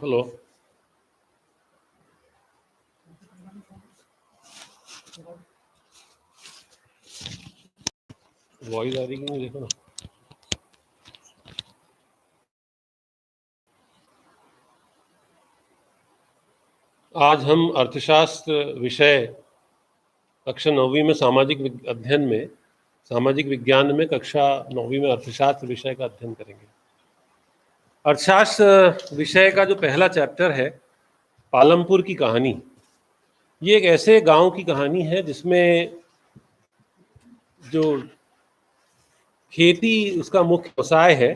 Hello. Voice आ रही कि नहीं देखो ना। आज हम अर्थशास्त्र विषय कक्षा 9वीं में अध्ययन में सामाजिक विज्ञान में कक्षा 9वीं में अर्थशास्त्र विषय का अध्ययन करेंगे। अर्थशास्त्र विषय का जो पहला चैप्टर है पालमपुर की कहानी, ये एक ऐसे गांव की कहानी है जिसमें जो खेती उसका मुख्य व्यवसाय है।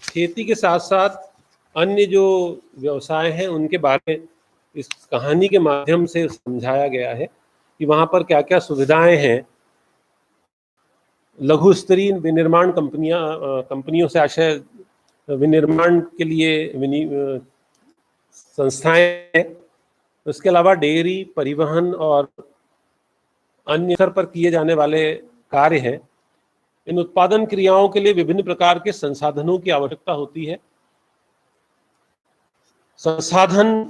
खेती के साथ साथ अन्य जो व्यवसाय हैं उनके बारे में इस कहानी के माध्यम से समझाया गया है कि वहाँ पर क्या क्या सुविधाएं हैं। लघु स्तरीय विनिर्माण कंपनियों से आशय विनिर्माण के लिए संस्थाएं हैं। उसके अलावा डेयरी, परिवहन और अन्य स्तर पर किए जाने वाले कार्य हैं। इन उत्पादन क्रियाओं के लिए विभिन्न प्रकार के संसाधनों की आवश्यकता होती है। संसाधन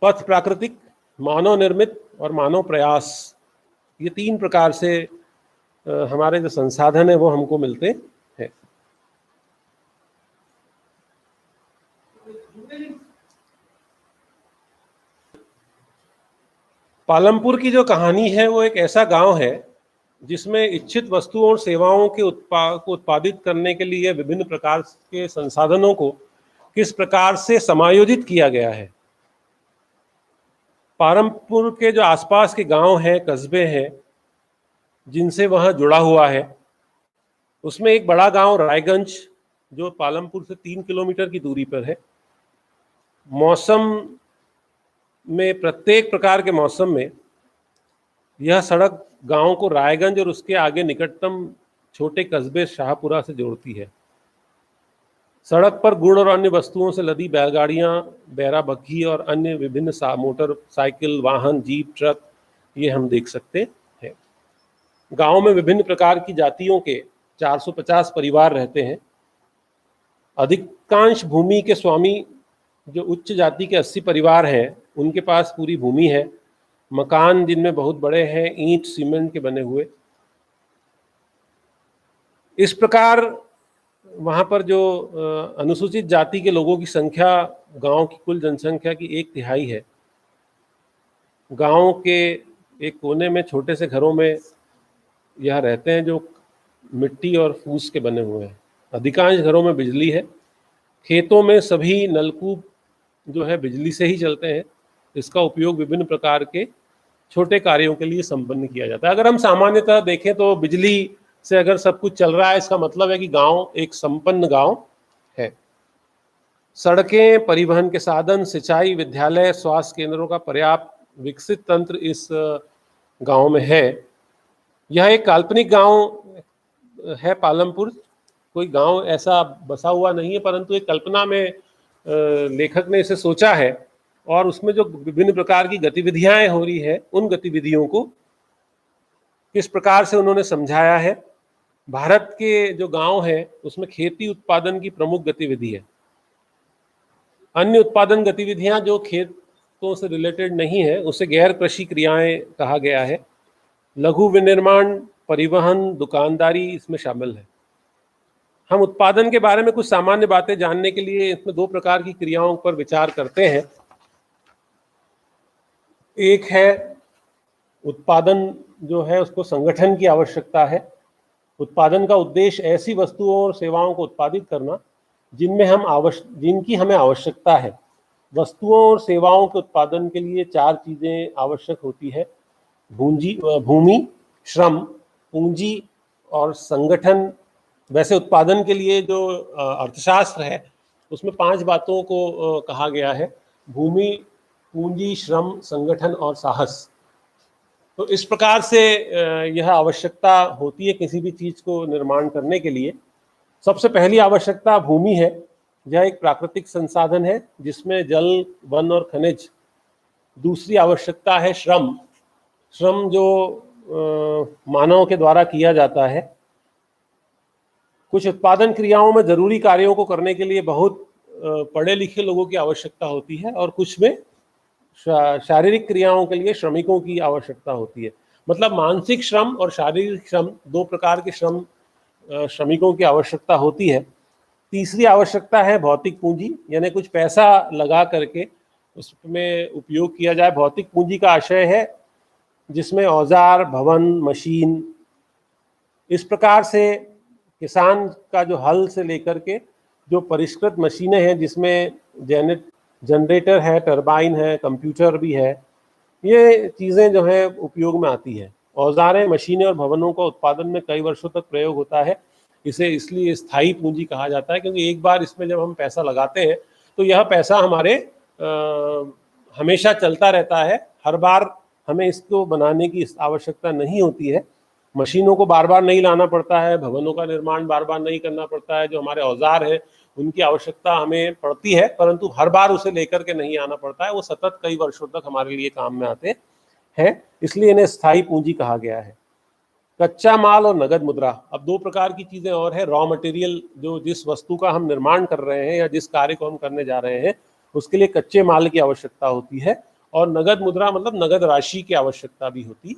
पथ प्राकृतिक, मानव निर्मित और मानव प्रयास, ये 3 प्रकार से हमारे जो संसाधन है वो हमको मिलते हैं। पालमपुर की जो कहानी है वो एक ऐसा गांव है जिसमें इच्छित वस्तुओं और सेवाओं के को उत्पादित करने के लिए विभिन्न प्रकार के संसाधनों को किस प्रकार से समायोजित किया गया है। पालमपुर के जो आसपास के गांव हैं, कस्बे हैं जिनसे वह जुड़ा हुआ है, उसमें एक बड़ा गांव रायगंज जो पालमपुर से 3 किलोमीटर की दूरी पर है। मौसम में, प्रत्येक प्रकार के मौसम में यह सड़क गांव को रायगंज और उसके आगे निकटतम छोटे कस्बे शाहपुरा से जोड़ती है। सड़क पर गुड़ और अन्य वस्तुओं से लदी बैलगाड़ियां, बैरा बग्घी और अन्य विभिन्न मोटर साइकिल वाहन, जीप, ट्रक, ये हम देख सकते हैं। गांव में विभिन्न प्रकार की जातियों के 450 परिवार रहते हैं। अधिकांश भूमि के स्वामी जो उच्च जाति के 80 परिवार हैं, उनके पास पूरी भूमि है। मकान जिनमें बहुत बड़े हैं, ईंट सीमेंट के बने हुए। इस प्रकार वहाँ पर जो अनुसूचित जाति के लोगों की संख्या गांव की कुल जनसंख्या की 1/3 है। गांव के एक कोने में छोटे से घरों में यह रहते हैं जो मिट्टी और फूस के बने हुए हैं। अधिकांश घरों में बिजली है। खेतों में सभी नलकूप जो है बिजली से ही चलते हैं। इसका उपयोग विभिन्न प्रकार के छोटे कार्यों के लिए संपन्न किया जाता है। अगर हम सामान्यतः देखें तो बिजली से अगर सब कुछ चल रहा है, इसका मतलब है कि गांव एक संपन्न गांव है। सड़कें, परिवहन के साधन, सिंचाई, विद्यालय, स्वास्थ्य केंद्रों का पर्याप्त विकसित तंत्र इस गांव में है। यह एक काल्पनिक गांव है पालमपुर। कोई गांव ऐसा बसा हुआ नहीं है, परंतु एक कल्पना में लेखक ने इसे सोचा है और उसमें जो विभिन्न प्रकार की गतिविधियां हो रही है, उन गतिविधियों को किस प्रकार से उन्होंने समझाया है। भारत के जो गांव है उसमें खेती उत्पादन की प्रमुख गतिविधि है। अन्य उत्पादन गतिविधियां जो खेतों से रिलेटेड नहीं है उसे गैर कृषि क्रियाएं कहा गया है। लघु विनिर्माण, परिवहन, दुकानदारी इसमें शामिल है। हम उत्पादन के बारे में कुछ सामान्य बातें जानने के लिए इसमें 2 प्रकार की क्रियाओं पर विचार करते हैं। एक है उत्पादन जो है उसको संगठन की आवश्यकता है। उत्पादन का उद्देश्य ऐसी वस्तुओं और सेवाओं को उत्पादित करना जिनकी हमें आवश्यकता है। वस्तुओं और सेवाओं के उत्पादन के लिए 4 चीजें आवश्यक होती है: भूमि, श्रम, पूंजी और संगठन। वैसे उत्पादन के लिए जो अर्थशास्त्र है उसमें 5 बातों को कहा गया है: भूमि, पूंजी, श्रम, संगठन और साहस। तो इस प्रकार से यह आवश्यकता होती है किसी भी चीज को निर्माण करने के लिए। सबसे पहली आवश्यकता भूमि है। यह एक प्राकृतिक संसाधन है जिसमें जल, वन और खनिज। दूसरी आवश्यकता है श्रम। श्रम जो मानव के द्वारा किया जाता है। कुछ उत्पादन क्रियाओं में जरूरी कार्यों को करने के लिए बहुत पढ़े लिखे लोगों की आवश्यकता होती है और कुछ में शारीरिक क्रियाओं के लिए श्रमिकों की आवश्यकता होती है। मतलब मानसिक श्रम और शारीरिक श्रम, दो प्रकार के श्रमिकों की आवश्यकता होती है। तीसरी आवश्यकता है भौतिक पूंजी, यानी कुछ पैसा लगा करके उसमें उपयोग किया जाए। भौतिक पूंजी का आशय है जिसमें औजार, भवन, मशीन, इस प्रकार से किसान का जो हल से लेकर के जो परिष्कृत मशीनें हैं जिसमें जनरेटर है, टरबाइन है, कंप्यूटर भी है, ये चीज़ें जो है उपयोग में आती है। औजारें, मशीनें और भवनों का उत्पादन में कई वर्षों तक प्रयोग होता है। इसे इसलिए स्थायी पूंजी कहा जाता है क्योंकि एक बार इसमें जब हम पैसा लगाते हैं तो यह पैसा हमारे हमेशा चलता रहता है। हर बार हमें इसको बनाने की आवश्यकता नहीं होती है। मशीनों को बार बार नहीं लाना पड़ता है, भवनों का निर्माण बार बार नहीं करना पड़ता है। जो हमारे औजार हैं उनकी आवश्यकता हमें पड़ती है, परंतु हर बार उसे लेकर के नहीं आना पड़ता है। वो सतत कई वर्षों तक हमारे लिए काम में आते हैं, इसलिए इन्हें स्थायी पूंजी कहा गया है। कच्चा माल और नगद मुद्रा, अब दो प्रकार की चीजें और है। रॉ मटेरियल, जो जिस वस्तु का हम निर्माण कर रहे हैं या जिस कार्य को हम करने जा रहे हैं उसके लिए कच्चे माल की आवश्यकता होती है, और नगद मुद्रा मतलब नगद राशि की आवश्यकता भी होती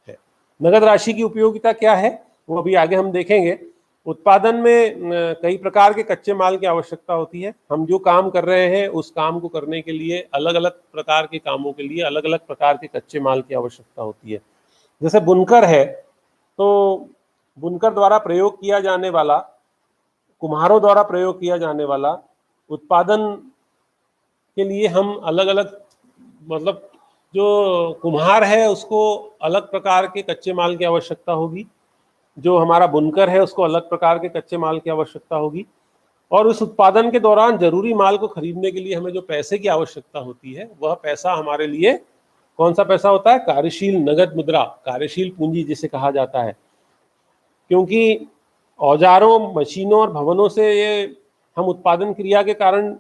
है। नगद राशि की उपयोगिता क्या है वो अभी आगे हम देखेंगे। उत्पादन में कई प्रकार के कच्चे माल की आवश्यकता होती है। हम जो काम कर रहे हैं उस काम को करने के लिए अलग अलग प्रकार के कामों के लिए अलग अलग प्रकार के कच्चे माल की आवश्यकता होती है। जैसे बुनकर है तो बुनकर द्वारा प्रयोग किया जाने वाला, कुम्हारों द्वारा प्रयोग किया जाने वाला उत्पादन के लिए हम अलग अलग, मतलब जो कुम्हार है उसको अलग प्रकार के कच्चे माल की आवश्यकता होगी, जो हमारा बुनकर है उसको अलग प्रकार के कच्चे माल की आवश्यकता होगी। और उस उत्पादन के दौरान जरूरी माल को खरीदने के लिए हमें जो पैसे की आवश्यकता होती है वह पैसा हमारे लिए कौन सा पैसा होता है? कार्यशील नगद मुद्रा, कार्यशील पूंजी जिसे कहा जाता है। क्योंकि औजारों, मशीनों और भवनों से ये हम उत्पादन क्रिया के कारण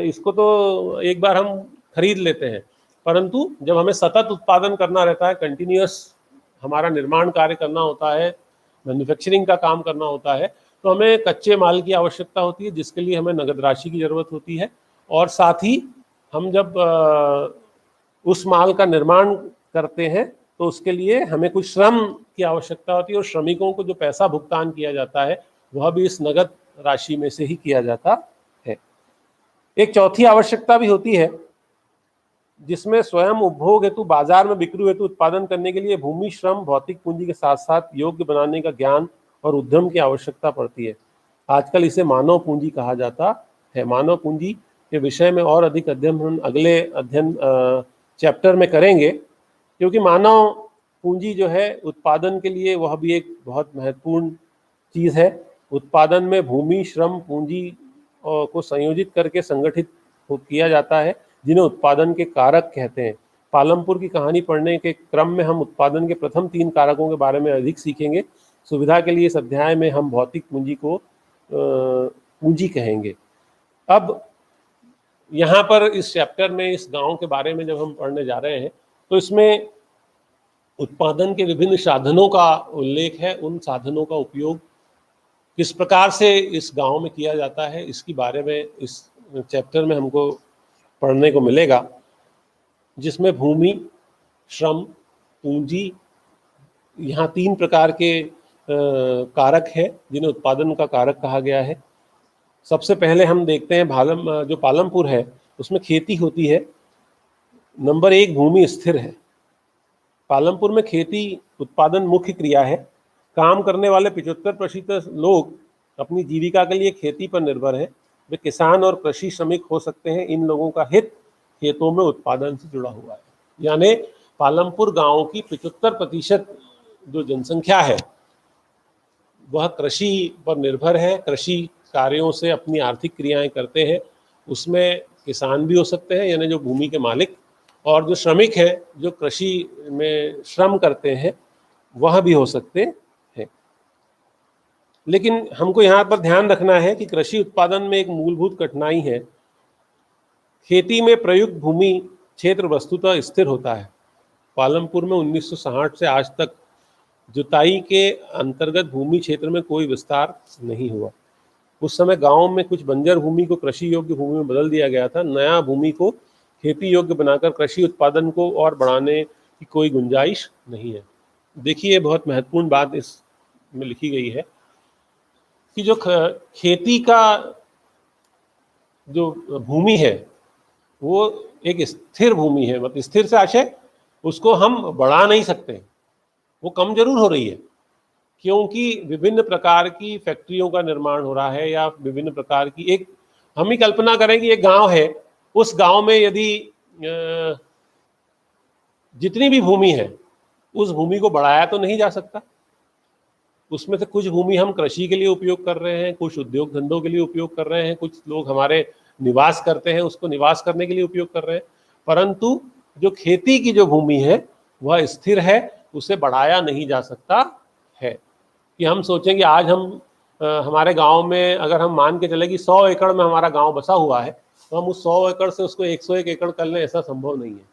इसको तो एक बार हम खरीद लेते हैं, परंतु जब हमें सतत उत्पादन करना रहता है, कंटिन्यूअस हमारा निर्माण कार्य करना होता है, मैन्युफैक्चरिंग का काम करना होता है, तो हमें कच्चे माल की आवश्यकता होती है जिसके लिए हमें नगद राशि की ज़रूरत होती है। और साथ ही हम जब उस माल का निर्माण करते हैं तो उसके लिए हमें कुछ श्रम की आवश्यकता होती है, और श्रमिकों को जो पैसा भुगतान किया जाता है वह भी इस नगद राशि में से ही किया जाता है। एक चौथी आवश्यकता भी होती है जिसमें स्वयं उपभोग हेतु, बाजार में बिक्री हेतु उत्पादन करने के लिए भूमि, श्रम, भौतिक पूंजी के साथ साथ योग्य बनाने का ज्ञान और उद्यम की आवश्यकता पड़ती है। आजकल इसे मानव पूंजी कहा जाता है। मानव पूंजी के विषय में और अधिक अध्ययन हम अगले चैप्टर में करेंगे, क्योंकि मानव पूंजी जो है उत्पादन के लिए वह भी एक बहुत महत्वपूर्ण चीज़ है। उत्पादन में भूमि, श्रम, पूंजी को संयोजित करके संगठित किया जाता है, जिन्हें उत्पादन के कारक कहते हैं। पालमपुर की कहानी पढ़ने के क्रम में हम उत्पादन के प्रथम 3 कारकों के बारे में अधिक सीखेंगे। सुविधा के लिए इस अध्याय में हम भौतिक पूंजी को पूंजी कहेंगे। अब यहाँ पर इस चैप्टर में इस गांव के बारे में जब हम पढ़ने जा रहे हैं तो इसमें उत्पादन के विभिन्न साधनों का उल्लेख है। उन साधनों का उपयोग किस प्रकार से इस गांव में किया जाता है इसके बारे में इस चैप्टर में हमको पढ़ने को मिलेगा, जिसमें भूमि, श्रम, पूंजी, यहाँ 3 प्रकार के कारक हैं जिन्हें उत्पादन का कारक कहा गया है। सबसे पहले हम देखते हैं जो पालमपुर है उसमें खेती होती है। नंबर 1, भूमि स्थिर है। पालमपुर में खेती उत्पादन मुख्य क्रिया है। काम करने वाले 75% लोग अपनी जीविका के लिए खेती पर निर्भर हैं। वे किसान और कृषि श्रमिक हो सकते हैं। इन लोगों का हित खेतों में उत्पादन से जुड़ा हुआ है। यानी पालमपुर गांव की 75% जो जनसंख्या है वह कृषि पर निर्भर है, कृषि कार्यों से अपनी आर्थिक क्रियाएं करते हैं। उसमें किसान भी हो सकते हैं, यानी जो भूमि के मालिक, और जो श्रमिक हैं जो कृषि में श्रम करते हैं वह भी हो सकते हैं। लेकिन हमको यहाँ पर ध्यान रखना है कि कृषि उत्पादन में एक मूलभूत कठिनाई है। खेती में प्रयुक्त भूमि क्षेत्र वस्तुतः स्थिर होता है। पालमपुर में 1960 से आज तक जुताई के अंतर्गत भूमि क्षेत्र में कोई विस्तार नहीं हुआ। उस समय गांव में कुछ बंजर भूमि को कृषि योग्य भूमि में बदल दिया गया था। नया भूमि को खेती योग्य बनाकर कृषि उत्पादन को और बढ़ाने की कोई गुंजाइश नहीं है। देखिए, बहुत महत्वपूर्ण बात इसमें लिखी गई है कि जो खेती का जो भूमि है वो एक स्थिर भूमि है। मतलब स्थिर से आशय, उसको हम बढ़ा नहीं सकते, वो कम जरूर हो रही है, क्योंकि विभिन्न प्रकार की फैक्ट्रियों का निर्माण हो रहा है, या विभिन्न प्रकार की, एक हम ही कल्पना करें कि एक गांव है, उस गांव में यदि जितनी भी भूमि है उस भूमि को बढ़ाया तो नहीं जा सकता। उसमें से कुछ भूमि हम कृषि के लिए उपयोग कर रहे हैं, कुछ उद्योग धंधों के लिए उपयोग कर रहे हैं, कुछ लोग हमारे निवास करते हैं उसको निवास करने के लिए उपयोग कर रहे हैं, परंतु जो खेती की जो भूमि है वह स्थिर है, उसे बढ़ाया नहीं जा सकता है। कि हम सोचें कि आज हम हमारे गांव में अगर हम मान के चले कि 100 एकड़ में हमारा गांव बसा हुआ है, तो हम उस 100 एकड़ से उसको 101 एकड़ कर लें, ऐसा संभव नहीं है।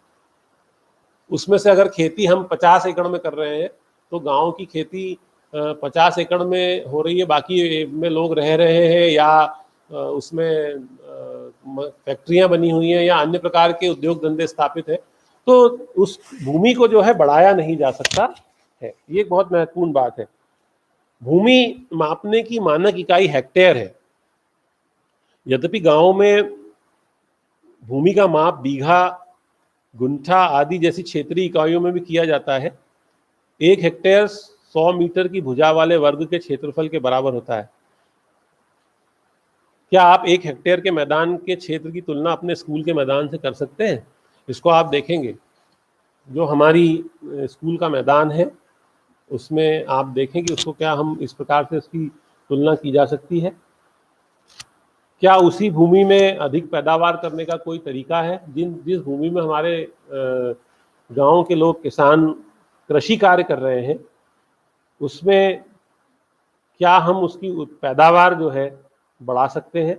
उसमें से अगर खेती हम 50 एकड़ में कर रहे हैं तो गांव की खेती 50 एकड़ में हो रही है, बाकी में लोग रह रहे हैं, या उसमें फैक्ट्रियां बनी हुई हैं, या अन्य प्रकार के उद्योग धंधे स्थापित हैं, तो उस भूमि को जो है बढ़ाया नहीं जा सकता है। ये एक बहुत महत्वपूर्ण बात है। भूमि मापने की मानक इकाई हेक्टेयर है। यद्यपि गांव में भूमि का माप बीघा, गुंठा आदि जैसी क्षेत्रीय इकाइयों में भी किया जाता है। 1 हेक्टेयर 100 मीटर की भुजा वाले वर्ग के क्षेत्रफल के बराबर होता है। क्या आप 1 हेक्टेयर के मैदान के क्षेत्र की तुलना अपने स्कूल के मैदान से कर सकते हैं? इसको आप देखेंगे, जो हमारी स्कूल का मैदान है उसमें आप देखें कि उसको क्या हम इस प्रकार से उसकी तुलना की जा सकती है। क्या उसी भूमि में अधिक पैदावार करने का कोई तरीका है? जिस भूमि में हमारे गांव के लोग किसान कृषि कार्य कर रहे हैं, उसमें क्या हम उसकी पैदावार जो है बढ़ा सकते हैं?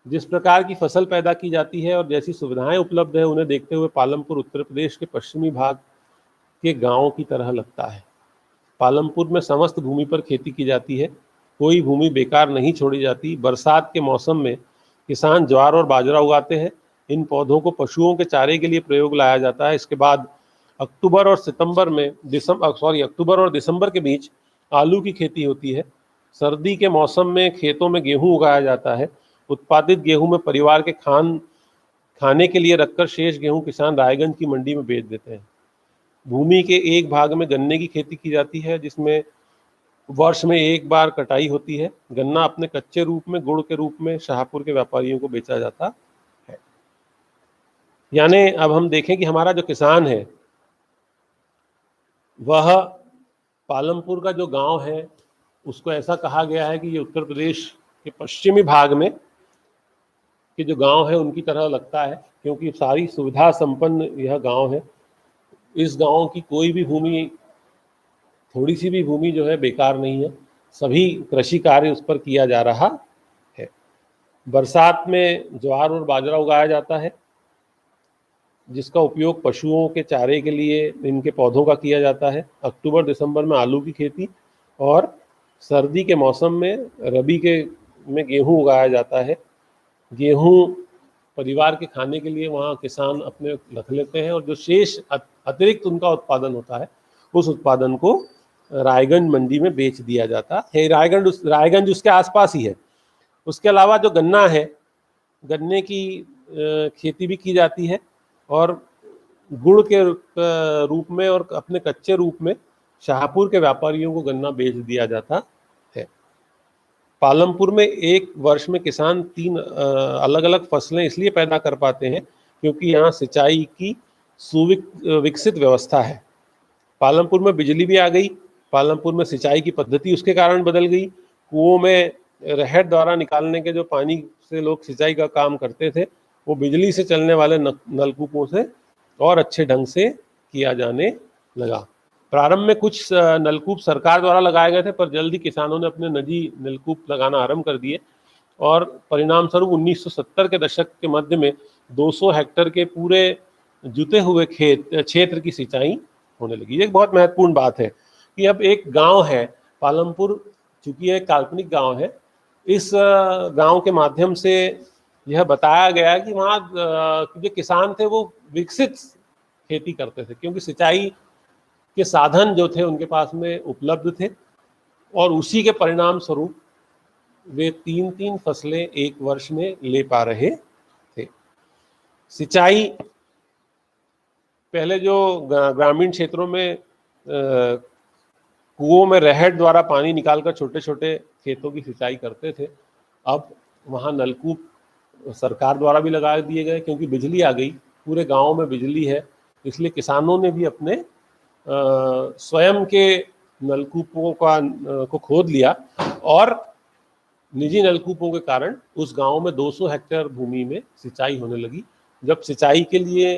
जिस प्रकार की फसल पैदा की जाती है और जैसी सुविधाएं उपलब्ध है, उन्हें देखते हुए पालमपुर उत्तर प्रदेश के पश्चिमी भाग के गांव की तरह लगता है। पालमपुर में समस्त भूमि पर खेती की जाती है, कोई भूमि बेकार नहीं छोड़ी जाती। बरसात के मौसम में किसान ज्वार और बाजरा उगाते हैं। इन पौधों को पशुओं के चारे के लिए प्रयोग लाया जाता है। इसके बाद अक्टूबर और दिसंबर के बीच आलू की खेती होती है। सर्दी के मौसम में खेतों में गेहूं उगाया जाता है। उत्पादित गेहूं में परिवार के खाने के लिए रखकर शेष गेहूं किसान रायगंज की मंडी में बेच देते हैं। भूमि के एक भाग में गन्ने की खेती की जाती है, जिसमें वर्ष में एक बार कटाई होती है। गन्ना अपने कच्चे रूप में गुड़ के रूप में शाहपुर के व्यापारियों को बेचा जाता है। यानी अब हम देखें कि हमारा जो किसान है वह पालमपुर का जो गांव है उसको ऐसा कहा गया है कि ये उत्तर प्रदेश के पश्चिमी भाग में के जो गांव है उनकी तरह लगता है, क्योंकि सारी सुविधा संपन्न यह गांव है। इस गांव की कोई भी भूमि, थोड़ी सी भी भूमि जो है बेकार नहीं है, सभी कृषि कार्य उस पर किया जा रहा है। बरसात में ज्वार और बाजरा उगाया जाता है, जिसका उपयोग पशुओं के चारे के लिए इनके पौधों का किया जाता है। अक्टूबर दिसंबर में आलू की खेती, और सर्दी के मौसम में रबी में गेहूं उगाया जाता है। गेहूं परिवार के खाने के लिए वहाँ किसान अपने रख लेते हैं, और जो शेष अतिरिक्त उनका उत्पादन होता है उस उत्पादन को रायगंज मंडी में बेच दिया जाता है। रायगंज उसके आसपास ही है। उसके अलावा जो गन्ना है, गन्ने की खेती भी की जाती है, और गुड़ के रूप में और अपने कच्चे रूप में शाहपुर के व्यापारियों को गन्ना बेच दिया जाता है। पालमपुर में एक वर्ष में किसान 3 अलग अलग फसलें इसलिए पैदा कर पाते हैं क्योंकि यहाँ सिंचाई की सुविकसित व्यवस्था है। पालमपुर में बिजली भी आ गई। पालमपुर में सिंचाई की पद्धति उसके कारण बदल गई। कुओं में रहर द्वारा निकालने के जो पानी से लोग सिंचाई का काम करते थे, वो बिजली से चलने वाले नलकूपों से और अच्छे ढंग से किया जाने लगा। प्रारंभ में कुछ नलकूप सरकार द्वारा लगाए गए थे, पर जल्दी किसानों ने अपने निजी नलकूप लगाना आरंभ कर दिए, और परिणाम स्वरूप 1970 के दशक के मध्य में 200 हेक्टेयर के पूरे जुते हुए क्षेत्र की सिंचाई होने लगी। ये एक बहुत महत्वपूर्ण बात है कि अब एक गांव है पालमपुर, चूंकि एक काल्पनिक गांव है, इस गांव के माध्यम से यह बताया गया कि वहाँ जो किसान थे वो विकसित खेती करते थे, क्योंकि सिंचाई के साधन जो थे उनके पास में उपलब्ध थे, और उसी के परिणाम स्वरूप वे 3-3 फसलें एक वर्ष में ले पा रहे थे। सिंचाई पहले जो ग्रामीण क्षेत्रों में कुओं में रहट द्वारा पानी निकालकर छोटे छोटे खेतों की सिंचाई करते थे, अब वहाँ नलकूप सरकार द्वारा भी लगा दिए गए, क्योंकि बिजली आ गई, पूरे गांव में बिजली है, इसलिए किसानों ने भी अपने स्वयं के नलकूपों को खोद लिया, और निजी नलकूपों के कारण उस गांव में 200 हेक्टेयर भूमि में सिंचाई होने लगी। जब सिंचाई के लिए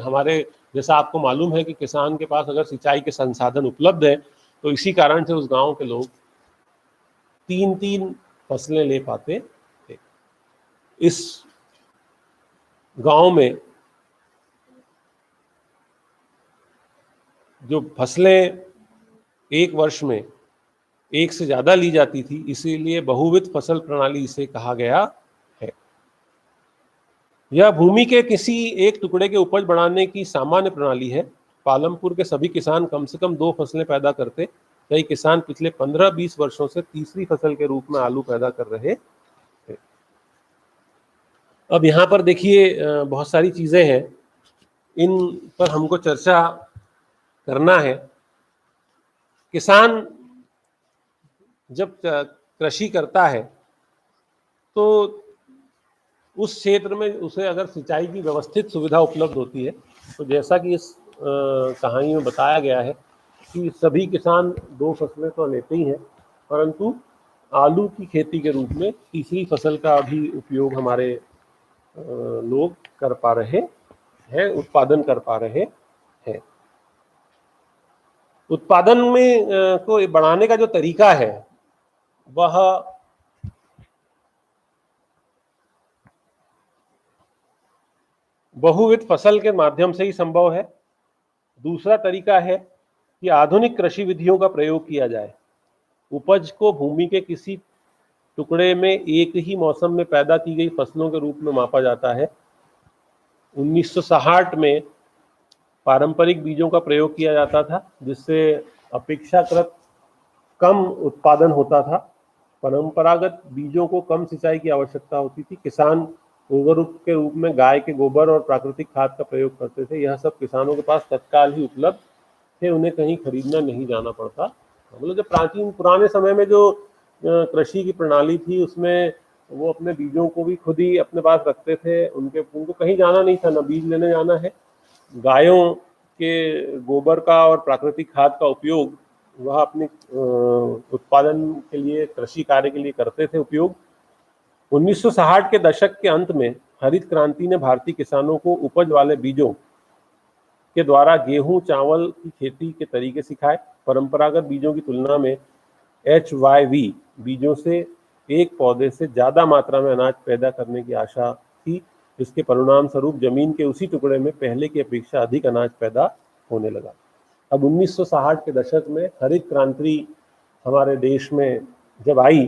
हमारे, जैसा आपको मालूम है कि किसान के पास अगर सिंचाई के संसाधन उपलब्ध है, तो इसी कारण से उस गांव के लोग 3-3 फसलें ले पाते थे। इस गांव में जो फसलें एक वर्ष में एक से ज्यादा ली जाती थी, इसीलिए बहुविध फसल प्रणाली इसे कहा गया है। यह भूमि के किसी एक टुकड़े के उपज बढ़ाने की सामान्य प्रणाली है। पालमपुर के सभी किसान कम से कम 2 फसलें पैदा करते। कई किसान पिछले 15-20 वर्षों से तीसरी फसल के रूप में आलू पैदा कर रहे थे। अब यहाँ पर देखिए बहुत सारी चीजें हैं, इन पर हमको चर्चा करना है। किसान जब कृषि करता है तो उस क्षेत्र में उसे अगर सिंचाई की व्यवस्थित सुविधा उपलब्ध होती है, तो जैसा कि इस कहानी में बताया गया है कि सभी किसान 2 फसलें तो लेते ही हैं, परंतु आलू की खेती के रूप में तीसरी फसल का भी उपयोग हमारे लोग कर पा रहे हैं, उत्पादन कर पा रहे हैं। उत्पादन में को बढ़ाने का जो तरीका है वह बहुविध फसल के माध्यम से ही संभव है। दूसरा तरीका है कि आधुनिक कृषि विधियों का प्रयोग किया जाए। उपज को भूमि के किसी टुकड़े में एक ही मौसम में पैदा की गई फसलों के रूप में मापा जाता है। 1960 में पारंपरिक बीजों का प्रयोग किया जाता था, जिससे अपेक्षाकृत कम उत्पादन होता था। परंपरागत बीजों को कम सिंचाई की आवश्यकता होती थी। किसान उर्वरक के रूप में गाय के गोबर और प्राकृतिक खाद का प्रयोग करते थे। यह सब किसानों के पास तत्काल ही उपलब्ध थे, उन्हें कहीं खरीदना नहीं जाना पड़ता। मतलब जो पुराने समय में जो कृषि की प्रणाली थी, उसमें वो अपने बीजों को भी खुद ही अपने पास रखते थे, उनको कहीं जाना नहीं था, ना बीज लेने जाना है। गायों के गोबर का और प्राकृतिक खाद का उपयोग वह अपने उत्पादन के लिए, कृषि कार्य के लिए करते थे उपयोग। 1960 के दशक के अंत में हरित क्रांति ने भारतीय किसानों को उपज वाले बीजों के द्वारा गेहूं चावल की खेती के तरीके सिखाए। परंपरागत बीजों की तुलना में HYV बीजों से एक पौधे से ज्यादा मात्रा में अनाज पैदा करने की आशा थी। इसके परिणाम स्वरूप जमीन के उसी टुकड़े में पहले की अपेक्षा अधिक अनाज पैदा होने लगा। अब 1960 के दशक में हरित क्रांति हमारे देश में जब आई,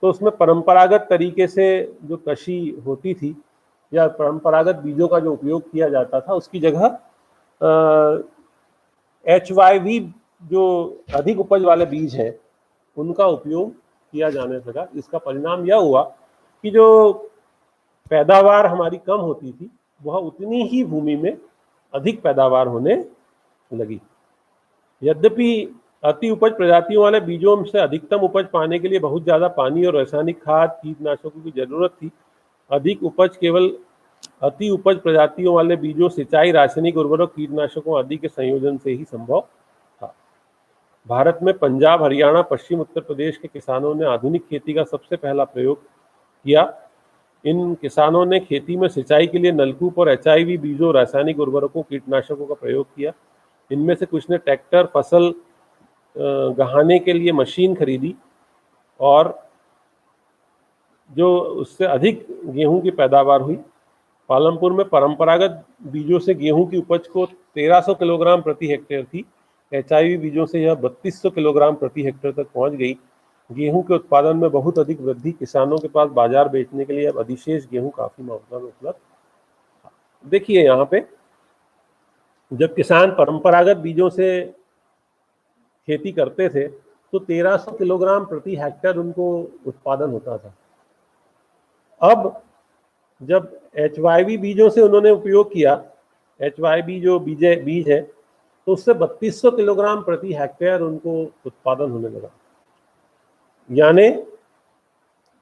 तो उसमें परंपरागत तरीके से जो कृषि होती थी या परंपरागत बीजों का जो उपयोग किया जाता था, उसकी जगह HYV जो अधिक उपज वाले बीज हैं उनका उपयोग किया जाने लगा। इसका परिणाम यह हुआ कि जो पैदावार हमारी कम होती थी, वह उतनी ही भूमि में अधिक पैदावार होने लगी। यद्यपि अति उपज प्रजातियों वाले बीजों से अधिकतम उपज पाने के लिए बहुत ज़्यादा पानी और रासायनिक खाद कीटनाशकों की जरूरत थी, अधिक उपज केवल अति उपज प्रजातियों वाले बीजों, सिंचाई, रासायनिक उर्वरक, कीटनाशकों आदि के संयोजन से ही संभव था। भारत में पंजाब, हरियाणा, पश्चिम उत्तर प्रदेश के किसानों ने आधुनिक खेती का सबसे पहला प्रयोग किया। इन किसानों ने खेती में सिंचाई के लिए नलकूप और HIV बीजों, रासायनिक उर्वरकों, कीटनाशकों का प्रयोग किया। इनमें से कुछ ने ट्रैक्टर, फसल गहाने के लिए मशीन खरीदी और जो उससे अधिक गेहूं की पैदावार हुई। पालमपुर में परंपरागत बीजों से गेहूं की उपज को 1300 किलोग्राम प्रति हेक्टेयर थी, HIV बीजों से यह 3200 किलोग्राम प्रति हेक्टेयर तक पहुंच गई। गेहूं के उत्पादन में बहुत अधिक वृद्धि, किसानों के पास बाजार बेचने के लिए अब अधिशेष गेहूं काफी मात्रा में उपलब्ध। देखिए यहाँ पे जब किसान परंपरागत बीजों से खेती करते थे तो 1300 किलोग्राम प्रति हेक्टेयर उनको उत्पादन होता था। अब जब HYV बीजों से उन्होंने उपयोग किया, HYV जो बीज है, तो उससे 3200 किलोग्राम प्रति हेक्टेयर उनको उत्पादन होने लगा। यानी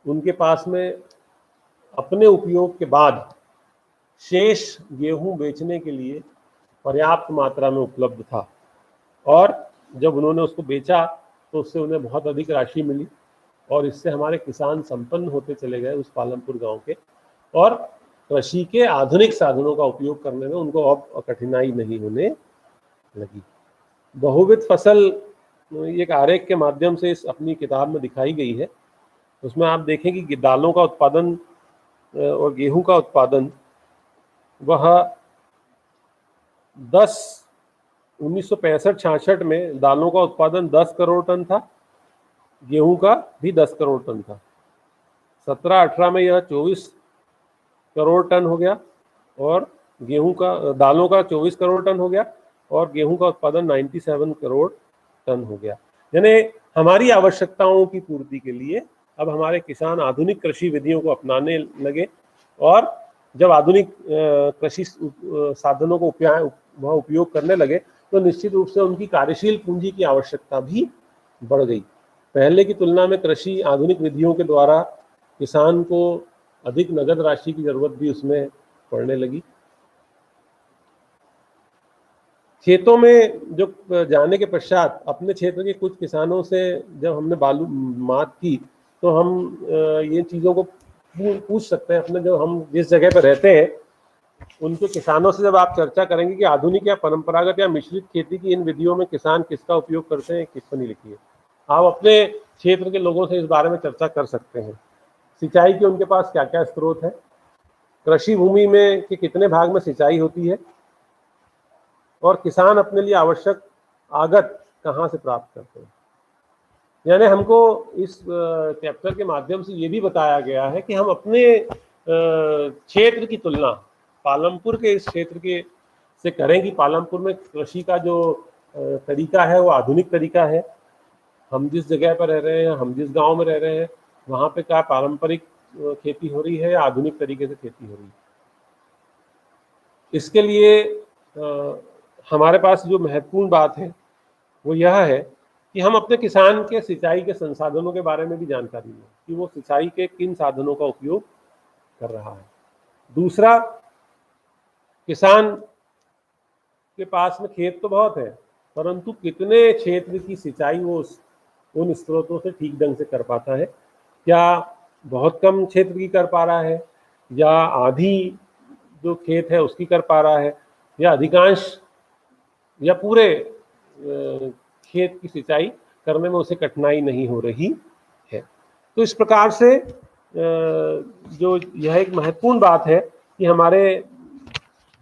उनके पास में अपने उपयोग के बाद शेष गेहूं बेचने के लिए पर्याप्त मात्रा में उपलब्ध था, और जब उन्होंने उसको बेचा तो उससे उन्हें बहुत अधिक राशि मिली, और इससे हमारे किसान संपन्न होते चले गए उस पालमपुर गांव के, और कृषि के आधुनिक साधनों का उपयोग करने में उनको अब कठिनाई नहीं होने लगी। बहुविध फसल एक आरेख के माध्यम से इस अपनी किताब में दिखाई गई है। उसमें आप देखें कि दालों का उत्पादन और गेहूं का उत्पादन वह 1965-66 में दालों का उत्पादन 10 करोड़ टन था, गेहूं का भी 10 करोड़ टन था। 17-18 में यह 24 करोड़ टन हो गया, और गेहूं का दालों का 24 करोड़ टन हो गया, और गेहूं का उत्पादन 97 करोड़ टन हो गया। यानी हमारी आवश्यकताओं की पूर्ति के लिए अब हमारे किसान आधुनिक कृषि विधियों को अपनाने लगे, और जब आधुनिक कृषि साधनों को उपयोग करने लगे तो निश्चित रूप से उनकी कार्यशील पूंजी की आवश्यकता भी बढ़ गई। पहले की तुलना में कृषि आधुनिक विधियों के द्वारा किसान को अधिक नगद राशि की जरूरत भी उसमें पड़ने लगी। खेतों में जो जाने के पश्चात अपने क्षेत्र के कुछ किसानों से जब हमने बात की तो हम ये चीज़ों को पूछ सकते हैं अपने, जो हम जिस जगह पर रहते हैं उनके किसानों से जब आप चर्चा करेंगे कि आधुनिक या परंपरागत या मिश्रित खेती की इन विधियों में किसान किसका उपयोग करते हैं, किस पर नहीं लिखी है। आप अपने क्षेत्र के लोगों से इस बारे में चर्चा कर सकते हैं। सिंचाई के उनके पास क्या क्या स्रोत है, कृषि भूमि में कि कितने भाग में सिंचाई होती है, और किसान अपने लिए आवश्यक आगत कहाँ से प्राप्त करते हैं। यानी हमको इस चैप्टर के माध्यम से ये भी बताया गया है कि हम अपने क्षेत्र की तुलना पालमपुर के इस क्षेत्र के से करें कि पालमपुर में कृषि का जो तरीका है वो आधुनिक तरीका है। हम जिस जगह पर रह रहे हैं, हम जिस गांव में रह रहे हैं, वहाँ पे क्या पारंपरिक खेती हो रही है या आधुनिक तरीके से खेती हो रही है। इसके लिए हमारे पास जो महत्वपूर्ण बात है वो यह है कि हम अपने किसान के सिंचाई के संसाधनों के बारे में भी जानकारी लें कि वो सिंचाई के किन साधनों का उपयोग कर रहा है। दूसरा, किसान के पास में खेत तो बहुत है, परंतु कितने क्षेत्र की सिंचाई वो उन स्रोतों से ठीक ढंग से कर पाता है। क्या बहुत कम क्षेत्र की कर पा रहा है, या आधी जो खेत है उसकी कर पा रहा है, या अधिकांश या पूरे खेत की सिंचाई करने में उसे कठिनाई नहीं हो रही है। तो इस प्रकार से जो यह एक महत्वपूर्ण बात है कि हमारे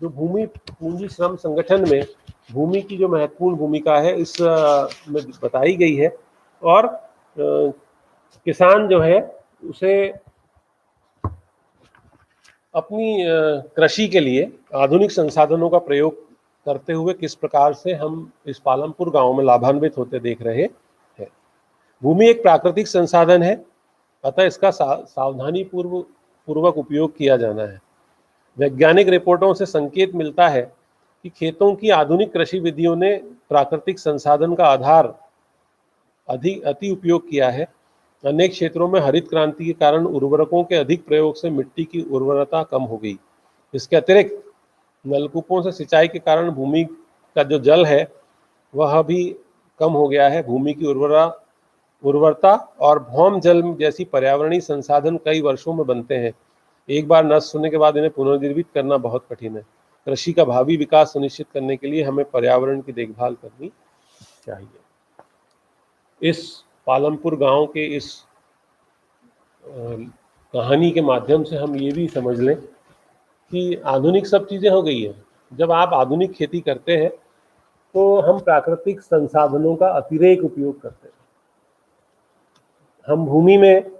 जो भूमि पूंजी श्रम संगठन में भूमि की जो महत्वपूर्ण भूमिका है इस में बताई गई है, और किसान जो है उसे अपनी कृषि के लिए आधुनिक संसाधनों का प्रयोग करते हुए किस प्रकार से हम इस पालमपुर गांव में लाभान्वित होते देख रहे हैं। भूमि एक प्राकृतिक संसाधन है, अतः इसका सावधानी पूर्वक उपयोग किया जाना है। वैज्ञानिक रिपोर्टों से संकेत मिलता है कि खेतों की आधुनिक कृषि विधियों ने प्राकृतिक संसाधन का आधार अति उपयोग किया है। अनेक क्षेत्रों में हरित क्रांति के कारण उर्वरकों के अधिक प्रयोग से मिट्टी की उर्वरता कम हो गई। इसके अतिरिक्त नलकूपों से सिंचाई के कारण भूमि का जो जल है वह भी कम हो गया है। भूमि की उर्वरता और भौम जल जैसी पर्यावरणीय संसाधन कई वर्षों में बनते हैं। एक बार नष्ट होने के बाद इन्हें पुनर्जीवित करना बहुत कठिन है। कृषि का भावी विकास सुनिश्चित करने के लिए हमें पर्यावरण की देखभाल करनी चाहिए। इस पालमपुर गांव के इस कहानी के माध्यम से हम ये भी समझ लें कि आधुनिक सब चीज़ें हो गई है। जब आप आधुनिक खेती करते हैं तो हम प्राकृतिक संसाधनों का अतिरेक उपयोग करते हैं। हम भूमि में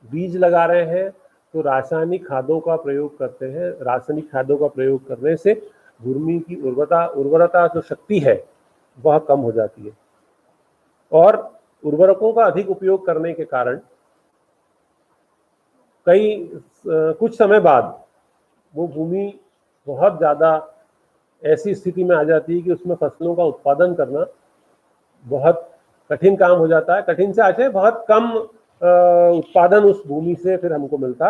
बीज लगा रहे हैं तो रासायनिक खादों का प्रयोग करते हैं। रासायनिक खादों का प्रयोग करने से भूमि की उर्वरता जो शक्ति है वह कम हो जाती है, और उर्वरकों का अधिक उपयोग करने के कारण कुछ समय बाद वो भूमि बहुत ज़्यादा ऐसी स्थिति में आ जाती है कि उसमें फसलों का उत्पादन करना बहुत कठिन काम हो जाता है। कठिन से अच्छा बहुत कम उत्पादन उस भूमि से फिर हमको मिलता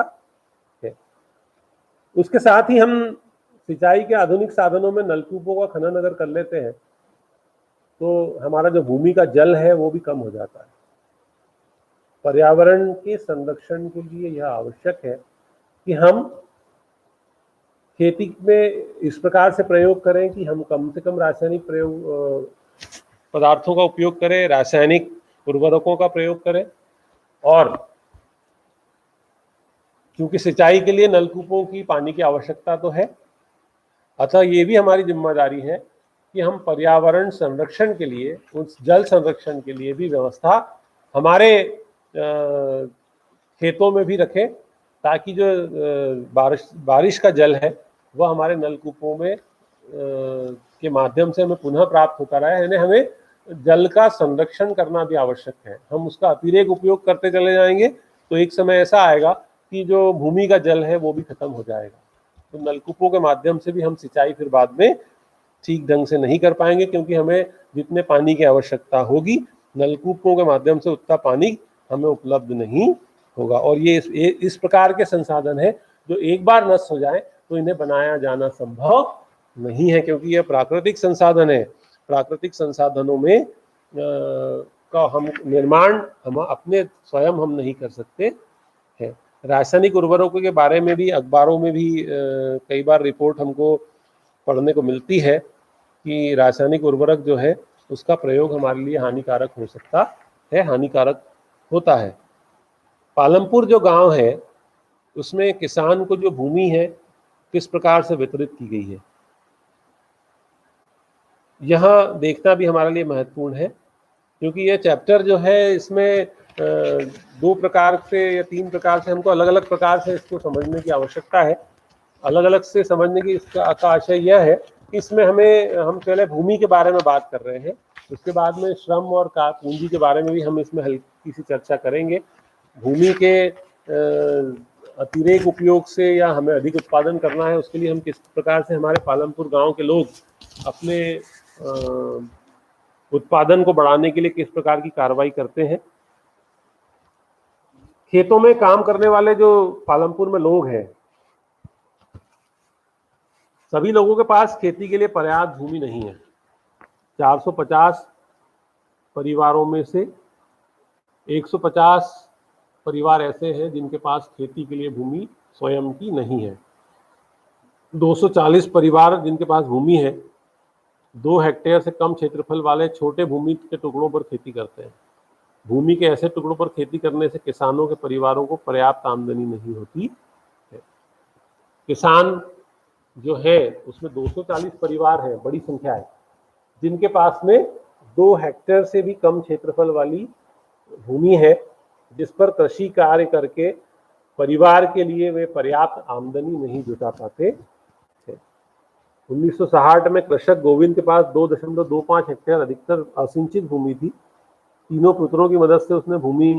है। उसके साथ ही हम सिंचाई के आधुनिक साधनों में नलकूपों का खनन अगर कर लेते हैं तो हमारा जो भूमि का जल है वो भी कम हो जाता है। पर्यावरण के संरक्षण के लिए यह आवश्यक है कि हम खेती में इस प्रकार से प्रयोग करें कि हम कम से कम रासायनिक पदार्थों का उपयोग करें, रासायनिक उर्वरकों का प्रयोग करें, और क्योंकि सिंचाई के लिए नलकूपों की पानी की आवश्यकता तो है, अतः ये भी हमारी जिम्मेदारी है कि हम पर्यावरण संरक्षण के लिए, उस जल संरक्षण के लिए भी व्यवस्था हमारे खेतों में भी रखें, ताकि जो बारिश का जल है वह हमारे नलकूपों में के माध्यम से हमें पुनः प्राप्त होता रहे। यानी हमें जल का संरक्षण करना भी आवश्यक है। हम उसका अतिरेक उपयोग करते चले जाएंगे तो एक समय ऐसा आएगा कि जो भूमि का जल है वो भी खत्म हो जाएगा। तो नलकूपों के माध्यम से भी हम सिंचाई फिर बाद में ठीक ढंग से नहीं कर पाएंगे, क्योंकि हमें जितने पानी की आवश्यकता होगी नलकूपों के माध्यम से उतना पानी हमें उपलब्ध नहीं होगा। और ये इस प्रकार के संसाधन है जो एक बार नष्ट हो जाए तो इन्हें बनाया जाना संभव नहीं है, क्योंकि यह प्राकृतिक संसाधन है। प्राकृतिक संसाधनों में का हम निर्माण हम अपने स्वयं हम नहीं कर सकते हैं। रासायनिक उर्वरकों के बारे में भी अखबारों में भी कई बार रिपोर्ट हमको पढ़ने को मिलती है कि रासायनिक उर्वरक जो है उसका प्रयोग हमारे लिए हानिकारक हो सकता है, हानिकारक होता है। पालमपुर जो गांव है उसमें किसान को जो भूमि है किस प्रकार से वितरित की गई है, यह देखना भी हमारे लिए महत्वपूर्ण है, क्योंकि यह चैप्टर जो है इसमें 2 प्रकार से या 3 प्रकार से हमको अलग अलग प्रकार से इसको समझने की आवश्यकता है। अलग अलग से समझने की इसका आशय यह है कि इसमें हम पहले भूमि के बारे में बात कर रहे हैं, उसके बाद में श्रम और पूंजी के बारे में भी हम इसमें हल्की सी चर्चा करेंगे। भूमि के अतिरेक उपयोग से या हमें अधिक उत्पादन करना है उसके लिए हम किस प्रकार से हमारे पालमपुर गांव के लोग अपने उत्पादन को बढ़ाने के लिए किस प्रकार की कार्रवाई करते हैं। खेतों में काम करने वाले जो पालमपुर में लोग हैं, सभी लोगों के पास खेती के लिए पर्याप्त भूमि नहीं है। 450 परिवारों में से 150 परिवार ऐसे हैं जिनके पास खेती के लिए भूमि स्वयं की नहीं है। 240 परिवार जिनके पास भूमि है 2 हेक्टेयर से कम क्षेत्रफल वाले छोटे भूमि के टुकड़ों पर खेती करते हैं। भूमि के ऐसे टुकड़ों पर खेती करने से किसानों के परिवारों को पर्याप्त आमदनी नहीं होती है। किसान जो है उसमें 240 परिवार हैं, बड़ी संख्या है, जिनके पास में 2 हेक्टेयर से भी कम क्षेत्रफल वाली भूमि है, जिस पर कृषि कार्य करके परिवार के लिए वे पर्याप्त आमदनी नहीं जुटा पाते थे। 1960 में कृषक गोविंद के पास 2.25 हेक्टेयर अधिकतर असिंचित भूमि थी। तीनों पुत्रों की मदद से उसने भूमि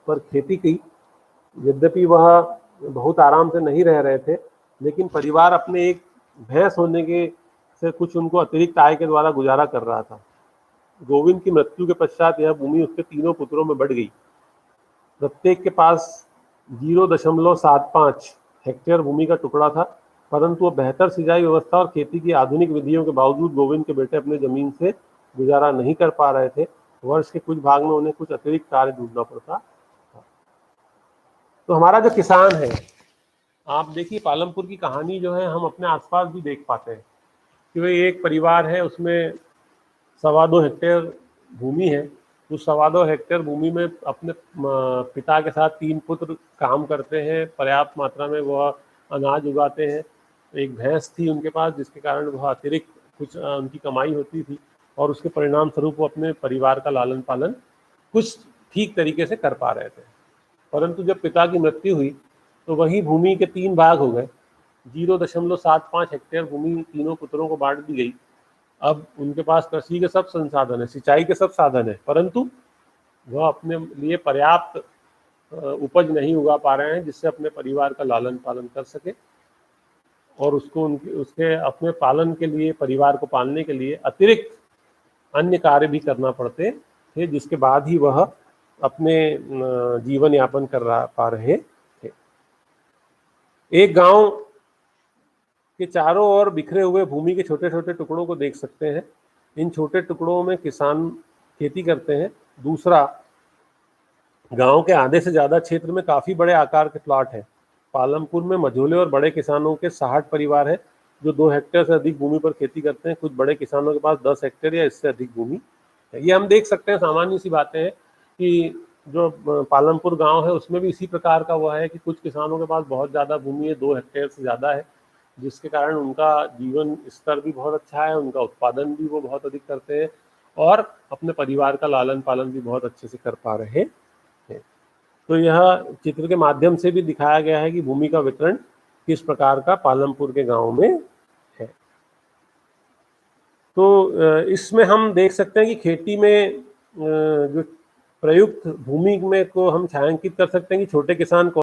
पर खेती की। यद्यपि वह बहुत आराम से नहीं रह रहे थे, लेकिन परिवार अपने एक भैंस होने के से कुछ उनको अतिरिक्त आय के द्वारा गुजारा कर रहा था। गोविंद की मृत्यु के पश्चात यह भूमि उसके तीनों पुत्रों में बढ़ गई। प्रत्येक के पास 0.75 हेक्टेयर भूमि का टुकड़ा था, परंतु वह बेहतर सिंचाई व्यवस्था और खेती की आधुनिक विधियों के बावजूद गोविंद के बेटे अपने जमीन से गुजारा नहीं कर पा रहे थे। वर्ष के कुछ भाग में उन्हें कुछ अतिरिक्त कार्य ढूंढना पड़ता। तो हमारा जो किसान है, आप देखिए पालमपुर की कहानी जो है हम अपने आसपास भी देख पाते हैं कि वही एक परिवार है, उसमें 2.25 हेक्टेयर भूमि है। उस 2.25 हेक्टेयर भूमि में अपने पिता के साथ 3 पुत्र काम करते हैं। पर्याप्त मात्रा में वह अनाज उगाते हैं। एक भैंस थी उनके पास, जिसके कारण वह अतिरिक्त कुछ उनकी कमाई होती थी। और उसके परिणाम स्वरूप वो अपने परिवार का लालन पालन कुछ ठीक तरीके से कर पा रहे थे। परंतु जब पिता की मृत्यु हुई तो वही भूमि के 3 भाग हो गए, 0.75 हेक्टेयर भूमि तीनों पुत्रों को बांट दी गई। अब उनके पास कृषि के सब संसाधन है, सिंचाई के सब साधन है, परंतु वह अपने लिए पर्याप्त उपज नहीं उगा पा रहे हैं जिससे अपने परिवार का लालन पालन कर सके और उसको उसके अपने पालन के लिए, परिवार को पालने के लिए अतिरिक्त अन्य कार्य भी करना पड़ते थे, जिसके बाद ही वह अपने जीवन यापन पा रहे थे। एक गांव के चारों ओर बिखरे हुए भूमि के छोटे छोटे टुकड़ों को देख सकते हैं। इन छोटे टुकड़ों में किसान खेती करते हैं। दूसरा, गांव के आधे से ज्यादा क्षेत्र में काफी बड़े आकार के प्लॉट हैं। पालमपुर में मझोले और बड़े किसानों के 60 परिवार हैं जो 2 हेक्टेयर से अधिक भूमि पर खेती करते हैं। कुछ बड़े किसानों के पास 10 हेक्टेयर या इससे अधिक भूमि है। ये हम देख सकते हैं, सामान्य सी बातें हैं कि जो पालमपुर गांव है उसमें भी इसी प्रकार का हुआ है कि कुछ किसानों के पास बहुत ज़्यादा भूमि है, 2 हेक्टेयर से ज़्यादा है, जिसके कारण उनका जीवन स्तर भी बहुत अच्छा है, उनका उत्पादन भी वो बहुत अधिक करते हैं और अपने परिवार का लालन पालन भी बहुत अच्छे से कर पा रहे हैं। तो यह चित्र के माध्यम से भी दिखाया गया है कि भूमि का वितरण किस प्रकार का पालमपुर के गांव में है। तो इसमें हम देख सकते हैं कि खेती में जो प्रयुक्त भूमि में को हम छायांकित कर सकते हैं कि छोटे किसान